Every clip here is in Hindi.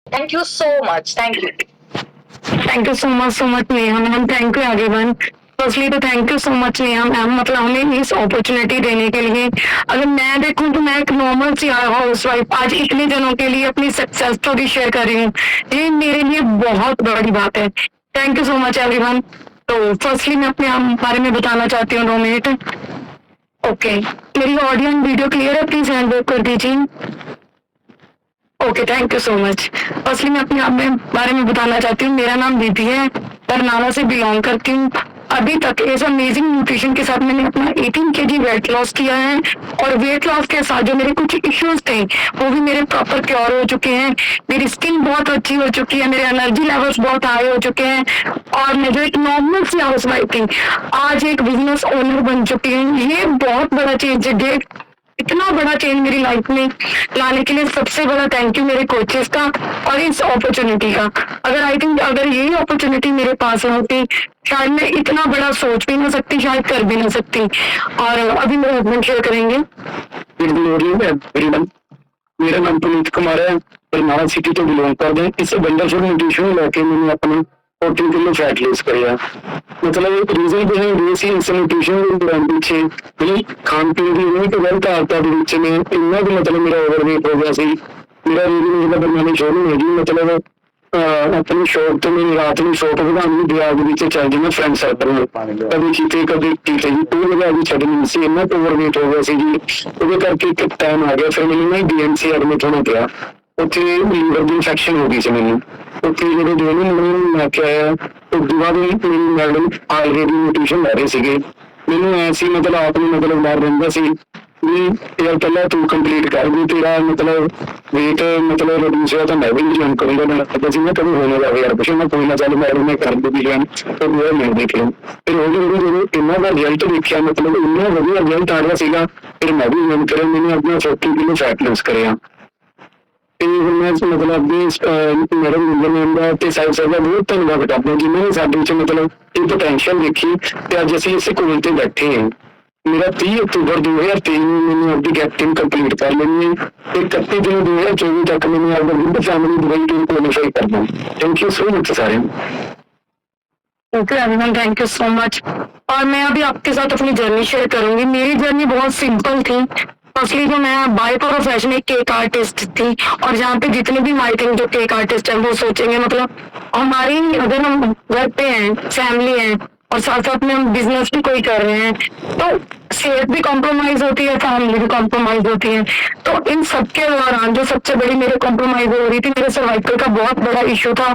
Thank you so much, thank you. Thank you so much Neha ma'am, thank you everyone. Firstly तो thank you so much Neha ma'am, मतलब हमें इस अपॉर्चुनिटी देने के लिए। अगर मैं देखूं तो मैं एक नॉर्मल सी हाउस वाइफ आज इतने जनों के लिए अपनी सक्सेस स्टोरी शेयर कर रही हूँ, ये मेरे लिए बहुत बड़ी बात है। Thank you so much everyone. तो फर्स्टली मैं अपने बारे में बताना चाहती हूँ 2 मिनट। ओके, मेरी ऑडियो एंड वीडियो क्लियर है? प्लीज हैंड वेव कर दीजिए। Okay, thank you so much. Firstly मैं अपने बारे में बताना चाहती हूँ। मेरा नाम विधि है, बरनाला से बिलोंग करती हूँ। अभी तक इस अमेजिंग न्यूट्रिशन के साथ मैंने अपना 18 kg वेट लॉस किया है, और वेट लॉस के साथ जो मेरे कुछ इश्यूज थे वो भी मेरे प्रॉपर क्योर हो चुके हैं। मेरी स्किन बहुत अच्छी हो चुकी है, मेरे एनर्जी लेवल्स बहुत हाई हो चुके हैं, और मैं जो एक नॉर्मल सी हाउस वाइफ थी आज एक बिजनेस ओनर बन चुकी हूँ। ये बहुत बड़ा चेंज है। इतना बड़ा चेंज मेरी लाइफ में लाने के लिए सबसे बड़ा थैंक यू मेरे कोचेस का और इस अपॉर्चुनिटी का। अगर आई थिंक अगर यही अपॉर्चुनिटी मेरे पास होती शायद मैं इतना बड़ा सोच भी ना सकती, शायद कर भी ना सकती। और अभी मेरे हस्बैंड शेयर करेंगे। मेरा नाम पुनीत कुमार है, बरनाला सिटी तो बिलोंग करते हैं। इस वंडरफुल न्यूट्रिशन लेके मैंने अपना 14 किलो फैट लूज करिया। मतलब रीजन भी है बेसी इस न्यूट्रिशन ਦੇ ਪਿੱਛੇ ਮੇਰੀ ਖਾਣ ਪੀਣ ਦੀ ਇੰਨੀ ਕੁ ਗਲਤ ਆਦਤਾਂ ਦੇ ਵਿੱਚ ਮੈਂ ਇੰਨਾ ਕੁ ਮਤਲਬ ਮੇਰਾ ਓਵਰਵੇਟ ਹੋ ਗਿਆ ਸੀ। ਮੇਰਾ ਰੀਜ਼ਨ ਜਿਹੜਾ ਬਰਨਾਲੇ ਸ਼ੋਅ ਨੂੰ ਹੈਗੀ ਮਤਲਬ ਆਪਣੀ ਸ਼ੌਪ ਤੋਂ ਮੈਂ ਰਾਤ ਨੂੰ ਸ਼ੌਪ ਵਧਾਉਣ ਨੂੰ ਦਿਆ ਦੇ ਵਿੱਚ ਚੱਲ ਜਾਂਦਾ ਫਰੈਂਡ ਸਰਕਲ ਨਾਲ ਕਦੇ ਕਿਤੇ ਜੀ 2 ਵਜੇ ਵੀ ਛੱਡਣੀ ਸੀ। ਇੰਨਾ ਕੁ ਓਵਰਵੇਟ ਹੋ ਗਿਆ ਸੀ ਜੀ, ਉਹਦੇ ਕਰਕੇ ਇੱਕ ਟਾਈਮ ਆ ਗਿਆ ਫਿਰ ਮੈਨੂੰ ਨਾ DMC ਐਡਮਿਟ ਹੋਣਾ ਪਿਆ। ਉੱਥੇ ਲੀਵਰ ਦੀ ਇਨਫੈਕਸ਼ਨ ਹੋ ਗਈ ਸੀ ਮੈਨੂੰ। ਉੱਥੇ ਜਿਹੜੇ ਦੋਨੋਂ ਮੁੰਡੇ ਨੂੰ ਲੈ ਕੇ ਆਇਆ ਉਸ ਤੋਂ ਬਾਅਦ ਮੇਰੀ ਮੈਡਮ ਆਲਰੇਡੀ ਨਿਊਟ੍ਰੀਸ਼ਨ ਲੈ ਰਹੇ ਸੀਗੇ। ਮੈਨੂੰ ਐ ਸੀ ਮਤਲਬ ਆਪ ਨੂੰ ਮਤਲਬ ਡਰ ਰਹਿੰਦਾ ਸੀ ਵੀ ਯਾਰ ਪਹਿਲਾਂ ਤੂੰ ਕੰਪਲੀਟ ਕਰ ਵੀ ਤੇਰਾ ਮਤਲਬ ਵੇਟ ਮਤਲਬ ਰਿਡਿਊਸ ਹੋਇਆ ਤਾਂ ਮੈਂ ਵੀ ਜੁਆਇਨ ਕਰੂੰਗਾ। ਮੈਨੂੰ ਲੱਗਦਾ ਸੀ ਮੈਂ ਕਦੋਂ ਹੋਣੇ ਲੱਗ ਯਾਰ ਕੁਛ ਮੈਂ ਕੋਈ ਨਾ ਚੱਲ ਮੈਡਮ ਨੇ ਕਰ ਦਿੱਤੀ ਜੁਆਇਨ ਤੇ ਉਹ ਮੈਂ ਦੇਖ ਲਿਆ। ਫਿਰ ਹੌਲੀ ਹੌਲੀ ਜਦੋਂ ਇਹਨਾਂ ਦਾ ਰਿਜ਼ਲਟ ਦੇਖਿਆ ਮਤਲਬ ਇੰਨਾ ਵਧੀਆ ਰਿਜ਼ਲਟ ਆ ਰਿਹਾ ਸੀਗਾ, ਫਿਰ ਮੈਂ ਵੀ ਜੁਆਇਨ ਕਰਿਆ। ਮੈंने ਆਪਣਾ 40 ਕਿਲੋ ਫੈਟ ਲੂਸ ਕਰਿਆ। मैं मतलब अपनी मैडम मैम का ते साहिब साहब का बहुत धन्यवाद करता हूँ जिन्होंने साडे च मतलब ये पोटेंशियल देखी ते अज असीं इस कोल ते बैठे हैं। मेरा 30 अक्तूबर 2023 में मैंने अपनी कैप्टन कंप्लीट कर लेनी है ते 31 जून 2024 तक मैंने अपना with family Dubai tour qualify करना। थैंक यू सो मच सारे। Okay everyone, thank you so much. और मैं अभी आपके साथ अपनी जर्नी शेयर करूंगी। मेरी जर्नी बहुत सिंपल थी। फर्स्टली जो मैं बाय प्रोफेशन एक केक आर्टिस्ट थी, और जहाँ पे जितने भी माई थिंक जो केक आर्टिस्ट हैं वो सोचेंगे मतलब हमारी अगर हम घर पे हैं, फैमिली है और साथ साथ में हम बिजनेस भी कोई कर रहे हैं तो सेहत भी कॉम्प्रोमाइज होती है, फैमिली भी कॉम्प्रोमाइज होती है। तो इन सबके दौरान जो सबसे बड़ी मेरे कॉम्प्रोमाइज हो रही थी, मेरे सर्वाइकल का बहुत बड़ा इश्यू था।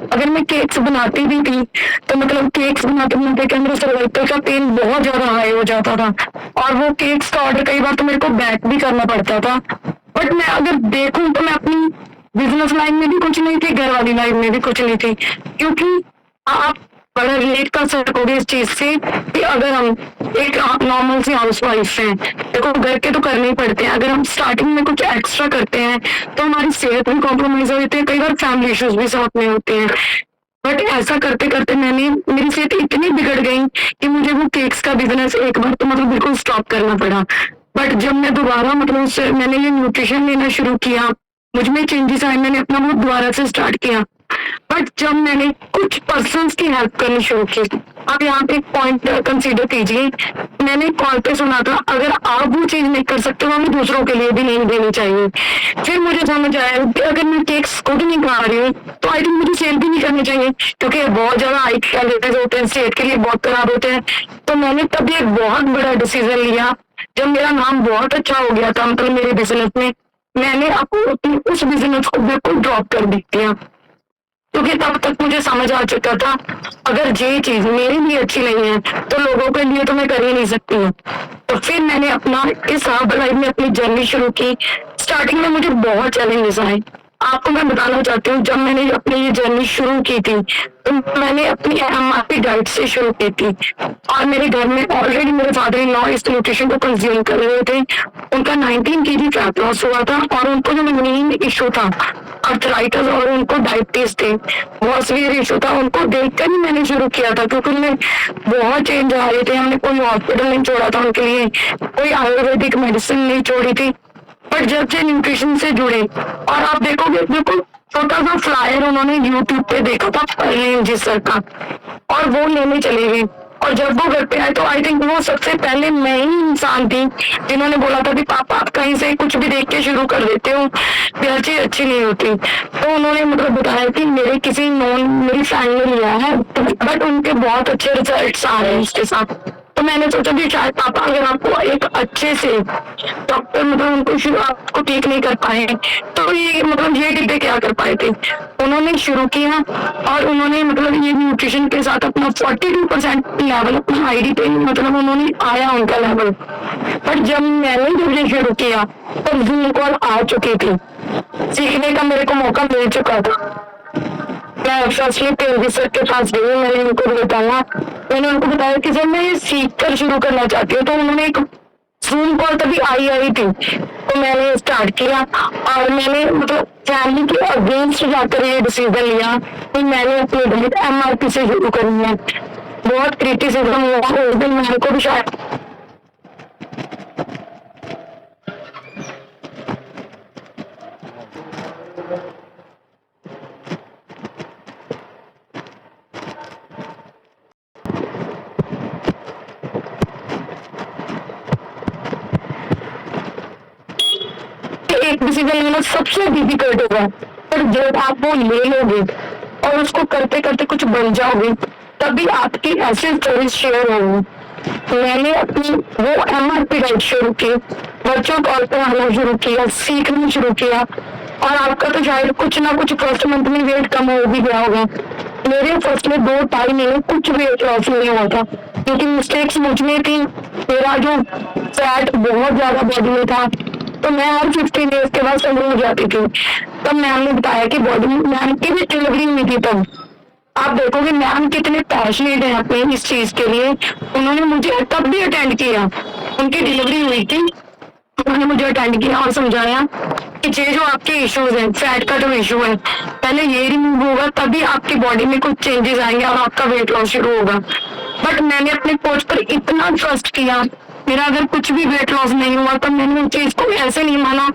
अगर मैं केक्स बनाती भी थी तो मतलब केक्स बनाते बनाते मेरे सर्वाइकल का पेन बहुत ज्यादा हाई हो जाता था, और वो केक्स का ऑर्डर कई बार तो मेरे को बैक भी करना पड़ता था। बट मैं अगर देखूं तो मैं अपनी बिजनेस लाइन में भी कुछ नहीं थी, घर वाली लाइन में भी कुछ नहीं थी, क्योंकि आप बड़ा रिलेट कर सकोगे इस चीज से कि अगर हम एक नॉर्मल सी हाउस वाइफ हैं, देखो घर के तो करने ही पड़ते हैं, अगर हम स्टार्टिंग में कुछ एक्स्ट्रा करते हैं तो हमारी सेहत भी कॉम्प्रोमाइज हो जाती है, कई बार फैमिली इश्यूज भी साथ में होते हैं। बट ऐसा करते करते मेरी सेहत इतनी बिगड़ गई कि मुझे वो केक्स का बिजनेस एक बार तो मतलब बिल्कुल स्टॉप करना पड़ा। बट जब मैं दोबारा मतलब मैंने ये न्यूट्रिशन लेना शुरू किया, मुझ में चेंजेस आए, मैंने अपना वो दोबारा से स्टार्ट किया। बट जब मैंने कुछ पर्सन्स की हेल्प करनी शुरू की, अब यहाँ पे एक पॉइंट कंसीडर कीजिए, मैंने कॉल पे सुना था अगर आप वो चीज नहीं कर सकते तो हमें दूसरों के लिए भी नहीं देनी चाहिए। फिर मुझे समझ आया कि अगर मैं केक्स खुद नहीं खा रही हूँ तो आई थिंक मुझे सेल भी नहीं करनी चाहिए, क्योंकि बहुत ज्यादा हाई कैलोरीज होते हैं, सेहत के लिए बहुत खराब होते हैं। तो मैंने तभी एक बहुत बड़ा डिसीजन लिया जब मेरा नाम बहुत अच्छा हो गया था मतलब मेरे बिजनेस में, मैंने अपनी उस बिजनेस को बिल्कुल ड्रॉप कर दिया, क्योंकि तब तक मुझे समझ आ चुका था अगर ये चीज मेरे लिए अच्छी नहीं है तो लोगों के लिए तो मैं कर ही नहीं सकती हूँ। तो फिर मैंने अपना इस हाफ लाइफ में अपनी जर्नी शुरू की। स्टार्टिंग में मुझे बहुत चैलेंजेस आए, आपको मैं बताना चाहती हूँ। जब मैंने अपनी ये जर्नी शुरू की थी तो मैंने अपनी MRP डाइट से शुरू की थी, और मेरे घर में ऑलरेडी मेरे फादर इन लॉ इस न्यूट्रिशन को कंज्यूम कर रहे थे। उनका 19 kg फैट लॉस हुआ था, और उनको जो मेन इशू था अर्थराइटिस, और उनको डायबिटीज थे, बहुत सीवियर इशू था। उनको देखकर ही मैंने शुरू किया था, क्योंकि उनमें बहुत चेंज आ रहे थे। हमने कोई हॉस्पिटल नहीं छोड़ा था उनके लिए, कोई आयुर्वेदिक मेडिसिन नहीं छोड़ी थी। बट जब से न्यूट्रिशन से जुड़े और आप देखोगे बिल्कुल छोटा सा फ्लायर उन्होंने यूट्यूब पे देखा था परवीन जी सर का, और वो लेने चले गए। और जब वो घर पे आए तो आई थिंक वो सबसे पहले मैं ही इंसान थी जिन्होंने बोला था कि पापा आप कहीं से कुछ भी देख के शुरू कर देते हो, ये हर चीज अच्छी नहीं होती। तो उन्होंने मतलब बताया कि मेरे किसी नॉन मेरी फ्रेंड ने लिया है, बट उनके बहुत अच्छे रिजल्ट्स आ रहे हैं उसके साथ। तो मैंने सोचा कि शायद पापा अगर आपको एक अच्छे से डॉक्टर मतलब उनको शुरुआत को ठीक नहीं कर पाए तो ये मतलब ये डिब्बे क्या कर पाए थे। उन्होंने शुरू किया और उन्होंने मतलब ये न्यूट्रिशन के साथ अपना 42% लेवल अपना आईडी पे मतलब उन्होंने आया उनका लेवल। पर जब मैंने जब शुरू किया तब जूम कॉल आ चुकी थी, सीखने का मेरे को मौका मिल चुका था। मैं फर्स्टली पेंजी सर के पास गई, मैंने उनको बताया, मैंने उनको बताया कि जब मैं ये सीख कर शुरू करना चाहती हूँ, तो उन्होंने एक जूम कॉल तभी आई थी, तो मैंने स्टार्ट किया और मैंने मतलब फैमिली के अगेंस्ट जाकर ये डिसीजन लिया कि मैंने अपनी डाइट MRP से शुरू करनी है। बहुत क्रिटिसिज्म हुआ उस दिन, मेरे को भी शायद एक डिसीजन लेना सबसे डिफिकल्ट होगा, पर जब आप वो ले लोगे और उसको करते करते कुछ बन जाओगे तभी आपकी ऐसी स्टोरीज शेयर होंगी। मैंने अपनी वो MRP डाइट शुरू की, वर्चुअल कॉल पे आना शुरू किया, सीखना शुरू किया, और आपका तो शायद कुछ ना कुछ फर्स्ट मंथ में वेट कम हो भी गया होगा। मेरे फर्स्ट में 2-2.5 महीने कुछ वेट लॉस नहीं हुआ था, क्योंकि मिस्टेक्स मुझ में थी। मेरा जो फैट बहुत ज्यादा बॉडी में था, तो मैं हर 15 डेज के बाद समझ हो जाती थी। तब मैम ने बताया कि बॉडी मैम की भी डिलीवरी हुई थी। तब आप देखोगे मैम कितने पैशनेट है अपने इस चीज के लिए। उन्होंने मुझे तब भी अटेंड किया, उनकी डिलीवरी हुई थी, उन्होंने मुझे अटेंड किया और समझाया कि ये जो आपके इश्यूज हैं, फैट का जो इशू है, पहले ये रिमूव होगा तभी आपकी बॉडी में कुछ चेंजेस आएंगे और आपका वेट लॉस शुरू होगा। बट मैंने अपने कोच पर इतना ट्रस्ट किया, मेरा अगर कुछ भी वेट लॉस नहीं हुआ तब मैंने उस चीज को ऐसे नहीं माना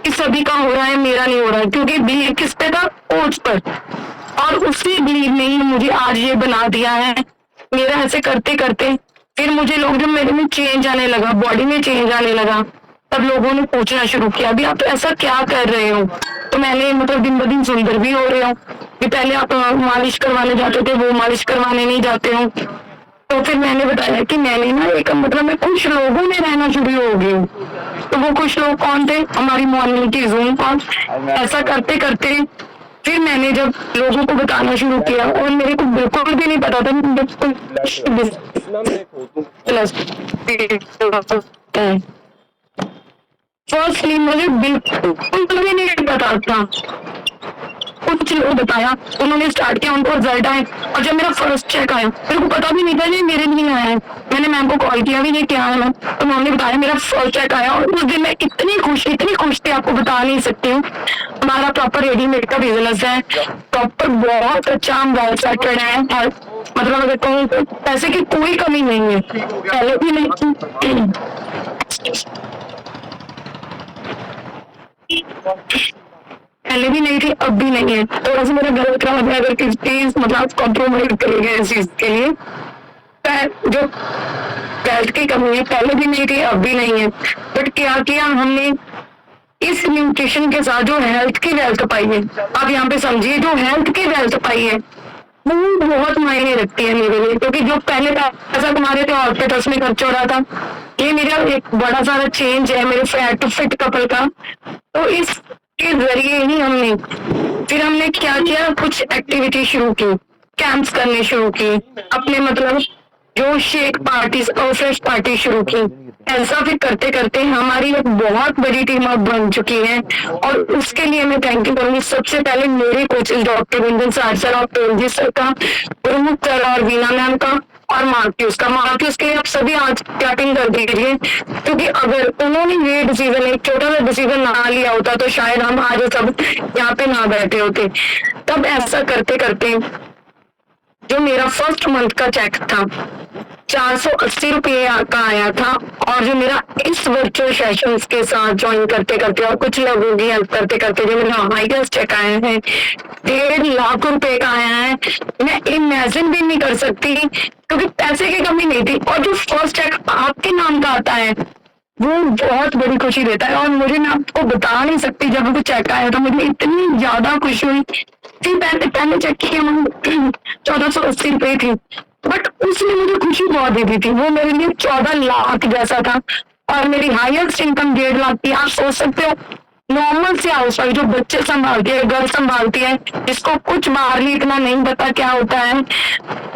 कि सभी का हो रहा है मेरा नहीं हो रहा है, क्योंकि बिलीव किस पे था, कोच पर। और उसी बिलीव ने ही मुझे आज ये बना दिया है। मेरा ऐसे करते करते फिर मुझे लोग जब मेरे में चेंज आने लगा, बॉडी में चेंज आने लगा, तब लोगों ने पूछना शुरू किया अभी आप तो ऐसा क्या कर रहे हो। तो मैंने मतलब दिन ब दिन सुंदर भी हो रहे हो कि पहले आप मालिश करवाने जाते थे, वो मालिश करवाने नहीं जाते हो। तो फिर मैंने बताया कि मैंने ना एक मतलब मैं कुछ लोगों में रहना शुरू हो गई हूँ। तो वो कुछ लोग कौन थे, हमारी मॉर्निंग की जूम कॉल। ऐसा करते करते फिर मैंने जब लोगों को बताना शुरू किया, और मेरे को बिल्कुल भी नहीं पता था फर्स्टली मुझे बिल्कुल भी नहीं पता था। कुछ लोग बताया, उन्होंने स्टार्ट किया, उनको रिजल्ट आए, और जब मेरा फर्स्ट चेक आया मेरे को पता भी नहीं था ये मेरे लिए आया है। मैंने मैम को कॉल किया भी ये क्या है मैम, तो मैम ने बताया मेरा फर्स्ट चेक आया, और उस दिन मैं इतनी खुश थी आपको बता नहीं सकती हूँ। हमारा प्रॉपर रेडीमेड का बिजनेस है, प्रॉपर बहुत अच्छा, हम वेल सेटल्ड है, और मतलब अगर कहूँ तो पैसे की कोई कमी नहीं है, पहले भी नहीं पहले भी नहीं थी, अब भी नहीं है। थोड़ा सा मेरा गलत खराब है, अगर किस चीज मतलब कॉम्प्रोमाइज करेंगे इस चीज के लिए। जो हेल्थ की कमी है पहले भी नहीं थी, अब भी नहीं है, बट क्या किया हमने इस न्यूट्रिशन के साथ जो हेल्थ की वेल्थ पाई है। आप यहाँ पे समझिए, जो हेल्थ की वेल्थ पाई है वो बहुत मायने रखती है मेरे लिए, क्योंकि जो पहले पैसा कमा रहे थे हॉस्पिटल्स में खर्च हो रहा था, ये मेरा एक बड़ा सारा चेंज है मेरे फैट टू फिट कपल का। तो इसके जरिए ही हमने क्या किया, कुछ एक्टिविटी शुरू की, कैंप्स करने शुरू किए, अपने मतलब जो शेक पार्टीज और फ्रेश पार्टी शुरू की। ऐसा फिर करते करते हमारी एक बहुत बड़ी टीम अब बन चुकी है, और उसके लिए मैं थैंक यू करूंगी सबसे पहले मेरे कोचेस डॉक्टर गुंजन सर और पेंजी सर का, प्रमुख सर और वीना मैम का, और मार्क्यूस के लिए आप सभी आज क्लैपिंग कर दीजिए, क्योंकि अगर उन्होंने ये डिसीजन, एक छोटा सा डिसीजन ना लिया होता तो शायद हम आज सब यहाँ पे ना बैठे होते। तब ऐसा करते करते जो मेरा फर्स्ट मंथ का चेक था 480 रुपये का आया था, और जो मेरा इस वर्चुअल सेशंस के साथ ज्वाइन करते करते और कुछ लोगों की हेल्प करते करते जो मेरा हाईएस्ट चेक आया है 1.5 लाख रुपए का आया है। मैं इमेजिन भी नहीं कर सकती, क्योंकि पैसे की कमी नहीं थी, और जो फर्स्ट चेक आपके नाम का आता है वो बहुत बड़ी खुशी देता है। और मुझे, मैं आपको बता नहीं सकती, जब वो चेक आया तो मुझे इतनी ज्यादा खुशी हुई थी। पहले पहले चेक की अमाउंट 1480 रुपए थी, बट उसने मुझे खुशी बहुत दे दी थी। वो मेरे लिए 14 लाख जैसा था, और मेरी हाईएस्ट इनकम 1.5 लाख थी। आप सोच सकते हो, नॉर्मल से हाउस वाइफ जो बच्चे संभालती है, घर संभालती है, जिसको कुछ बाहरली इतना नहीं पता क्या होता है,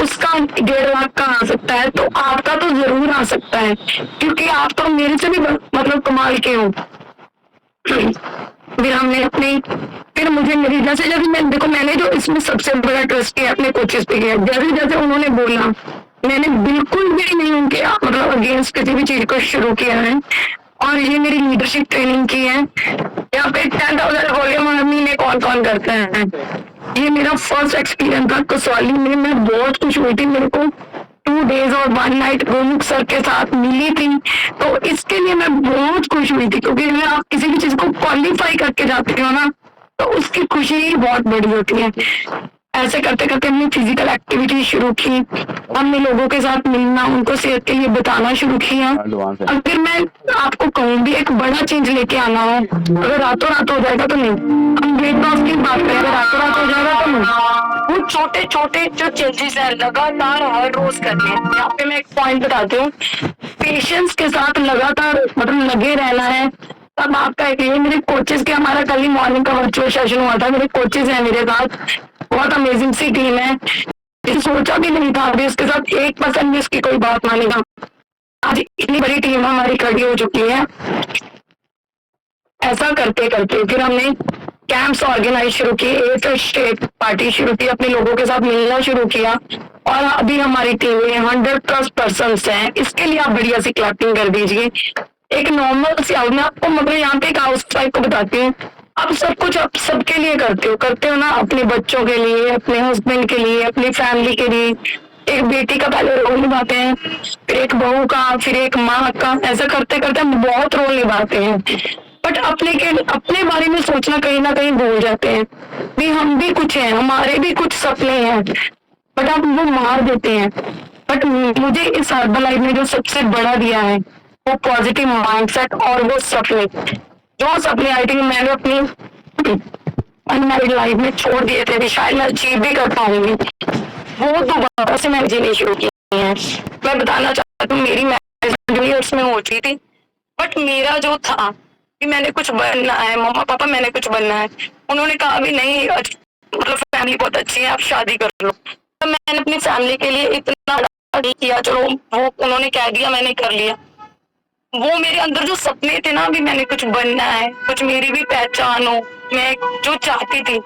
उसका 1.5 लाख का आ सकता है, तो आपका तो जरूर आ सकता है, क्योंकि आप तो मेरे से भी मतलब कमाल के हो। फिर हमने अपने, फिर मुझे मेरी जैसे जैसे मैं देखो, मैंने जो इसमें सबसे बड़ा ट्रस्ट किया अपने कोचेस पे किया। जैसे जैसे उन्होंने बोला, मैंने बिल्कुल भी नहीं उनके मतलब अगेंस्ट किसी भी चीज को शुरू किया है। और ये मेरी लीडरशिप ट्रेनिंग की है। यहाँ पे 10,000 वॉल्यूम महीने कौन कौन करते हैं। ये मेरा फर्स्ट एक्सपीरियंस था कसौली में। मैं बहुत खुश हुई थी। मेरे को 2 डेज और 1 नाइट गोमुख सर के साथ मिली थी, तो इसके लिए मैं बहुत खुश हुई थी, क्योंकि अगर आप किसी भी चीज को क्वालिफाई करके जाते हो ना, तो उसकी खुशी ही बहुत बड़ी होती है। ऐसे करते करते हमने फिजिकल एक्टिविटी शुरू की, हमने लोगों के साथ मिलना, उनको सेहत के लिए बताना शुरू किया। अगर मैं आपको कहूँ भी एक बड़ा चेंज लेके आना हो, अगर रातों रात हो जाएगा तो नहीं। हम वेट लॉस की बात करें, अगर रातों रात हो जाएगा तो नहीं। वो छोटे छोटे जो चेंजेस है लगातार हर रोज करने हैं। यहाँ पे मैं एक पॉइंट बताती हूँ, पेशेंस के साथ लगातार मतलब लगे रहना है। तब आपका एक, ये मेरे कोचेस के, हमारा कल ही मॉर्निंग का वर्चुअल सेशन हुआ था। मेरे कोचेस हैं मेरे साथ, बहुत अमेजिंग सी टीम है। सोचा भी नहीं था अभी उसके साथ 1% भी उसकी कोई बात मानेगा। आज इतनी बड़ी टीम हमारी खड़ी हो चुकी है। ऐसा करते करते फिर हमने कैंप्स ऑर्गेनाइज शुरू किए, तो स्टेट पार्टी शुरू की, अपने लोगों के साथ मिलना शुरू किया, और अभी हमारी टीम में 100+ पर्सन्स हैं। इसके लिए आप बढ़िया सी क्लैपिंग कर दीजिए। एक नॉर्मल सी मैं आपको मतलब यहाँ पे एक हाउस वाइफ को बताती हूँ, आप सब कुछ आप सबके लिए करते हो ना, अपने बच्चों के लिए, अपने हस्बैंड के लिए, अपनी फैमिली के लिए। एक बेटी का पहले रोल निभाते हैं, फिर एक बहू का, फिर एक माँ का। ऐसा करते करते हम बहुत रोल निभाते हैं, बट अपने बारे में सोचना कहीं ना कहीं भूल जाते हैं भी हम भी कुछ हैं, हमारे भी कुछ सपने हैं, बट आप वो मार देते हैं। बट मुझे इस हर्बल लाइफ ने जो सबसे बड़ा दिया है वो पॉजिटिव माइंडसेट, और वो सपने, जो सपने आई थिंक मैंने अपनी अनमैरिड लाइफ में छोड़ दिए थे, भी शायद मैं अचीव भी कर पाऊंगी, वो दोबारा से मैंने जीने शुरू किए हैं। मैं बताना चाहती हूँ, मेरी मैरिज ईयर्स में हो चुकी थी, बट मेरा जो था कि मैंने कुछ बनना है, मम्मा पापा मैंने कुछ बनना है, उन्होंने कहा भी नहीं, मतलब फैमिली बहुत अच्छी है, आप शादी कर लो। तो मैंने अपनी फैमिली के लिए इतना नहीं किया, चलो वो उन्होंने कह दिया, मैंने कर लिया। वो मेरे अंदर जो सपने थे ना, भी मैंने कुछ बनना है, कुछ मेरी भी पहचान हो, मैं जो चाहती थी